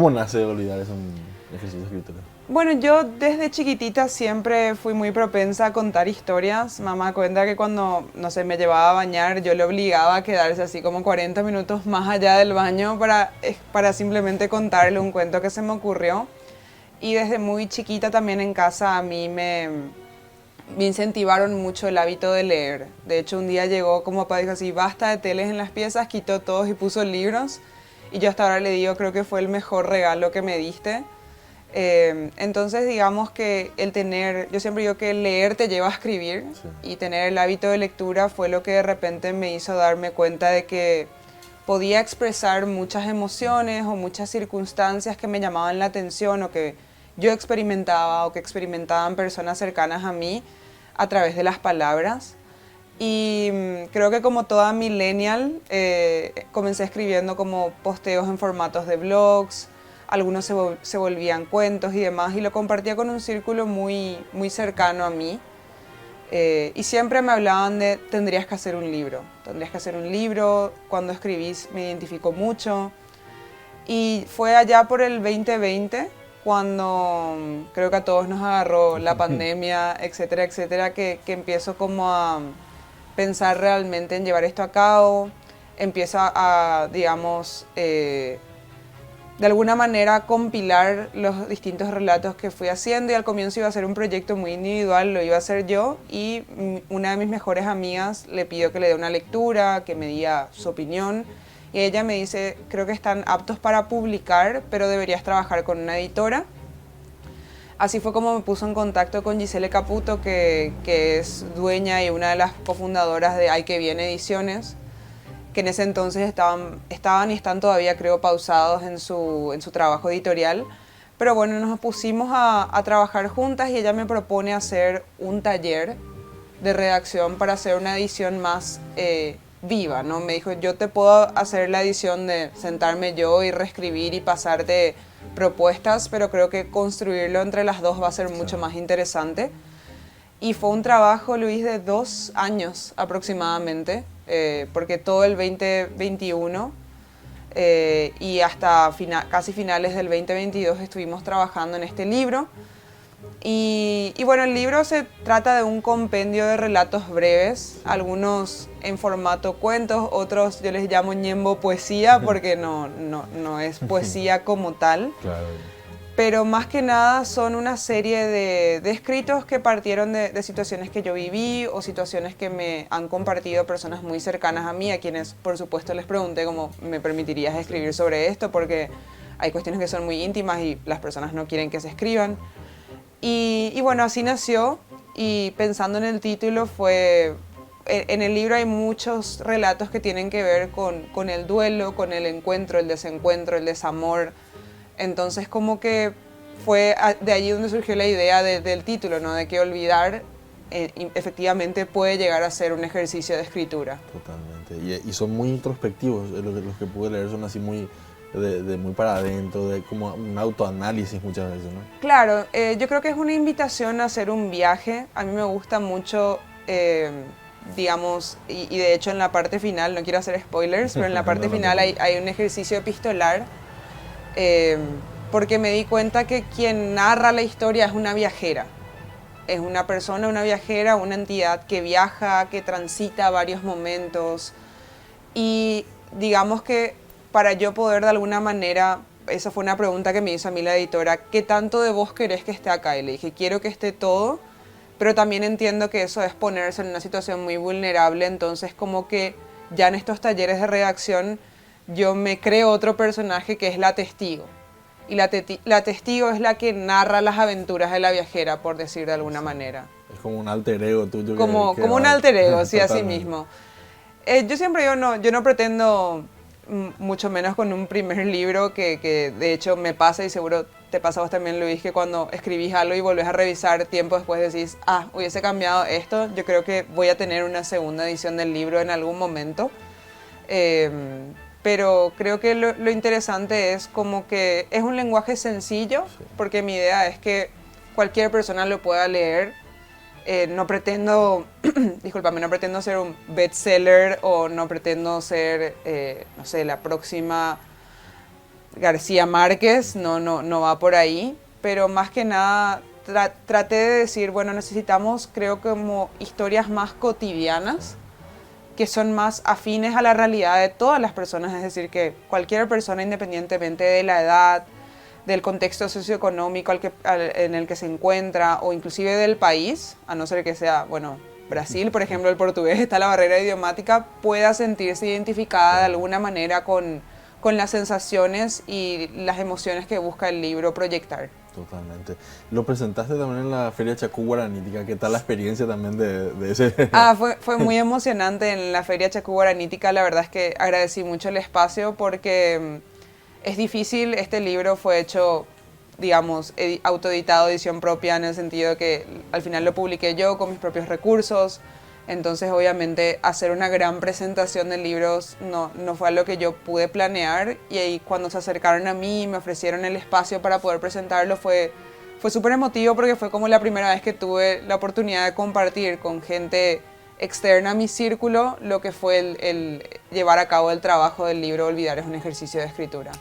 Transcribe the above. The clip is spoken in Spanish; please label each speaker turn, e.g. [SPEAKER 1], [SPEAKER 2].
[SPEAKER 1] ¿Cómo nace Olvidar? Es un ejercicio de escritura.
[SPEAKER 2] Bueno, yo desde chiquitita siempre fui muy propensa a contar historias. Mamá cuenta que cuando, no sé, me llevaba a bañar, yo le obligaba a quedarse así como 40 minutos más allá del baño para simplemente contarle un cuento que se me ocurrió. Y desde muy chiquita también en casa a mí me incentivaron mucho el hábito de leer. De hecho, un día llegó como papá dijo así, basta de teles en las piezas, quitó todos y puso libros. Y yo hasta ahora le digo, creo que fue el mejor regalo que me diste. Entonces digamos que yo siempre digo que leer te lleva a escribir,
[SPEAKER 1] Sí.
[SPEAKER 2] y tener el hábito de lectura fue lo que de repente me hizo darme cuenta de que podía expresar muchas emociones o muchas circunstancias que me llamaban la atención o que yo experimentaba o que experimentaban personas cercanas a mí a través de las palabras. Y creo que como toda millennial, comencé escribiendo como posteos en formatos de blogs, algunos se volvían cuentos y demás, y lo compartía con un círculo muy, muy cercano a mí. Y siempre me hablaban de, tendrías que hacer un libro, cuando escribís me identifico mucho. Y fue allá por el 2020, cuando creo que a todos nos agarró la pandemia, etcétera, etcétera, que empiezo como a pensar realmente en llevar esto a cabo, empiezo digamos, de alguna manera compilar los distintos relatos que fui haciendo, y al comienzo iba a ser un proyecto muy individual, lo iba a hacer yo, y una de mis mejores amigas le pidió que le dé una lectura, que me diera su opinión, y ella me dice, creo que están aptos para publicar, pero deberías trabajar con una editora. Así fue como me puso en contacto con Giselle Caputo, que es dueña y una de las cofundadoras de Ay que Bien Ediciones, que en ese entonces estaban y están todavía, creo, pausados en su trabajo editorial. Pero bueno, nos pusimos a trabajar juntas y ella me propone hacer un taller de redacción para hacer una edición más viva, ¿no? Me dijo, yo te puedo hacer la edición de sentarme yo y reescribir y pasarte propuestas, pero creo que construirlo entre las dos va a ser mucho más interesante. Y fue un trabajo, Luis, de 2 años aproximadamente, porque todo el 2021 y hasta casi finales del 2022 estuvimos trabajando en este libro. Y bueno, el libro se trata de un compendio de relatos breves, algunos en formato cuentos, otros yo les llamo ñembo poesía, porque no es poesía como tal.
[SPEAKER 1] Claro.
[SPEAKER 2] Pero más que nada son una serie de escritos que partieron de situaciones que yo viví o situaciones que me han compartido personas muy cercanas a mí, a quienes por supuesto les pregunté cómo me permitirías escribir sobre esto, porque hay cuestiones que son muy íntimas y las personas no quieren que se escriban. Y bueno, así nació, y pensando en el título en el libro hay muchos relatos que tienen que ver con el duelo, con el encuentro, el desencuentro, el desamor. Entonces como que fue de allí donde surgió la idea del título, ¿no? De que olvidar efectivamente puede llegar a ser un ejercicio de escritura.
[SPEAKER 1] Totalmente. Y son muy introspectivos, los que pude leer son así muy, de muy para adentro, de como un autoanálisis muchas veces, ¿no?
[SPEAKER 2] Claro, yo creo que es una invitación a hacer un viaje. A mí me gusta mucho, digamos, y de hecho en la parte final, no quiero hacer spoilers, pero en la parte final hay un ejercicio epistolar, porque me di cuenta que quien narra la historia es una viajera. Es una persona, una viajera, una entidad que viaja, que transita varios momentos. Y digamos que para yo poder de alguna manera, esa fue una pregunta que me hizo a mí la editora, ¿qué tanto de vos querés que esté acá? Y le dije, quiero que esté todo, pero también entiendo que eso es ponerse en una situación muy vulnerable, entonces como que ya en estos talleres de redacción yo me creo otro personaje que es la testigo. Y la testigo es la que narra las aventuras de la viajera, por decir de alguna manera.
[SPEAKER 1] Es como un alter ego tuyo.
[SPEAKER 2] Como un alter ego, sí, así mismo. Yo siempre digo, yo no pretendo, mucho menos con un primer libro, que de hecho me pasa, y seguro te pasa a vos también, Luis, que cuando escribís algo y volvés a revisar tiempo después decís, hubiese cambiado esto. Yo creo que voy a tener una segunda edición del libro en algún momento. Pero creo que lo interesante es como que es un lenguaje sencillo, sí, porque mi idea es que cualquier persona lo pueda leer. No pretendo, discúlpame, no pretendo ser un bestseller o no pretendo ser, no sé, la próxima García Márquez, no va por ahí, pero más que nada traté de decir, bueno, necesitamos, creo, como historias más cotidianas, que son más afines a la realidad de todas las personas, es decir, que cualquier persona, independientemente de la edad, del contexto socioeconómico en el que se encuentra, o inclusive del país, a no ser que sea, bueno, Brasil, por ejemplo, el portugués, está la barrera idiomática, pueda sentirse identificada de alguna manera con las sensaciones y las emociones que busca el libro proyectar.
[SPEAKER 1] Totalmente. Lo presentaste también en la Feria Chacú Guaranítica. ¿Qué tal la experiencia también de ese?
[SPEAKER 2] Fue muy emocionante en la Feria Chacú Guaranítica. La verdad es que agradecí mucho el espacio porque es difícil. Este libro fue hecho, digamos, autoeditado, edición propia, en el sentido de que al final lo publiqué yo con mis propios recursos. Entonces, obviamente, hacer una gran presentación de libros no fue algo que yo pude planear. Y ahí, cuando se acercaron a mí y me ofrecieron el espacio para poder presentarlo, fue súper emotivo porque fue como la primera vez que tuve la oportunidad de compartir con gente externa a mi círculo lo que fue el llevar a cabo el trabajo del libro Olvidar es un ejercicio de escritura.